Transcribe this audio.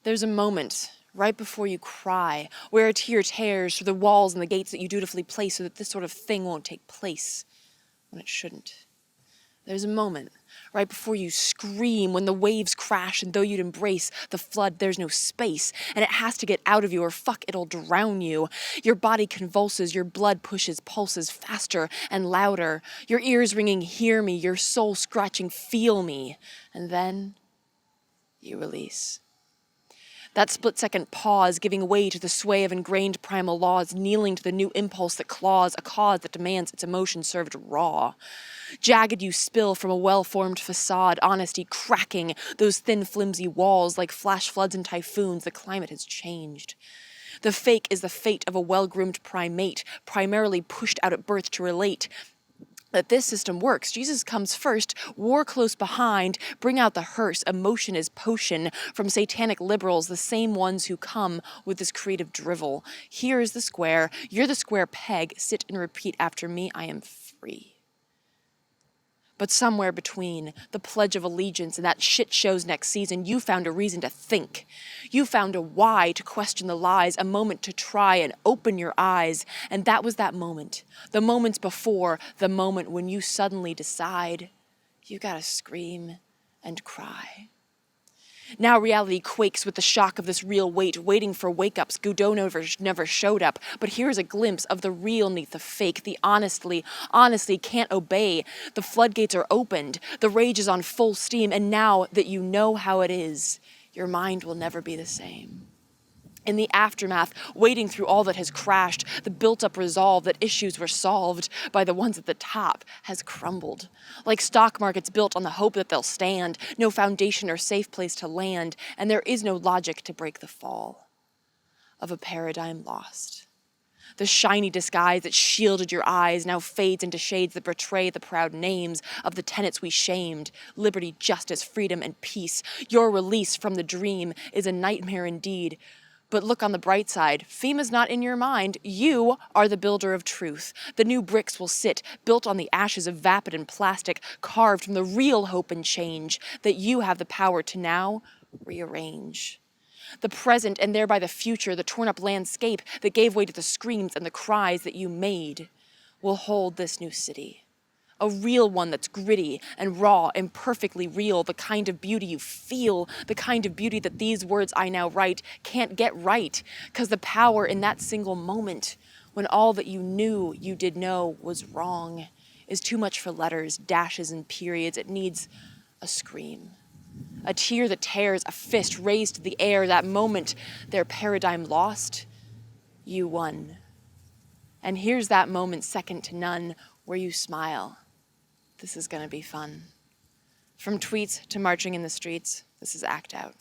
There's a moment right before you cry, where a tear tears through the walls and the gates that you dutifully place so that this sort of thing won't take place when it shouldn't. There's a moment right before you scream when the waves crash, and though you'd embrace the flood, there's no space, and it has to get out of you or fuck, it'll drown you. Your body convulses, your blood pushes pulses faster and louder, your ears ringing, hear me, your soul scratching, feel me, and then you release. That split-second pause, giving way to the sway of ingrained primal laws, kneeling to the new impulse that claws, a cause that demands its emotion served raw. Jagged you spill from a well-formed facade, honesty cracking those thin, flimsy walls like flash floods and typhoons. The climate has changed. The fake is the fate of a well-groomed primate, primarily pushed out at birth to relate that this system works. Jesus comes first, war close behind, bring out the hearse, emotion is potion from satanic liberals, the same ones who come with this creative drivel. Here is the square, you're the square peg, sit and repeat after me, I am free. But somewhere between the Pledge of Allegiance and that shit show's next season, you found a reason to think. You found a why to question the lies, a moment to try and open your eyes. And that was that moment, the moments before the moment when you suddenly decide you gotta scream and cry. Now reality quakes with the shock of this real weight, waiting for wake-ups. Godot never showed up, but here's a glimpse of the real neath the fake, the honestly can't obey. The floodgates are opened, the rage is on full steam, and now that you know how it is, your mind will never be the same. In the aftermath, wading through all that has crashed, the built-up resolve that issues were solved by the ones at the top has crumbled. Like stock markets built on the hope that they'll stand, no foundation or safe place to land, and there is no logic to break the fall of a paradigm lost. The shiny disguise that shielded your eyes now fades into shades that betray the proud names of the tenets we shamed. Liberty, justice, freedom, and peace. Your release from the dream is a nightmare indeed. But look on the bright side. FEMA's not in your mind. You are the builder of truth. The new bricks will sit, built on the ashes of vapid and plastic, carved from the real hope and change that you have the power to now rearrange. The present and thereby the future, the torn up landscape that gave way to the screams and the cries that you made, will hold this new city. A real one that's gritty and raw and perfectly real, the kind of beauty you feel, the kind of beauty that these words I now write can't get right, because the power in that single moment, when all that you knew you did know was wrong, is too much for letters, dashes, and periods. It needs a scream. A tear that tears, a fist raised to the air, that moment their paradigm lost, you won. And here's that moment second to none where you smile. This is gonna be fun. From tweets to marching in the streets, this is Act Out.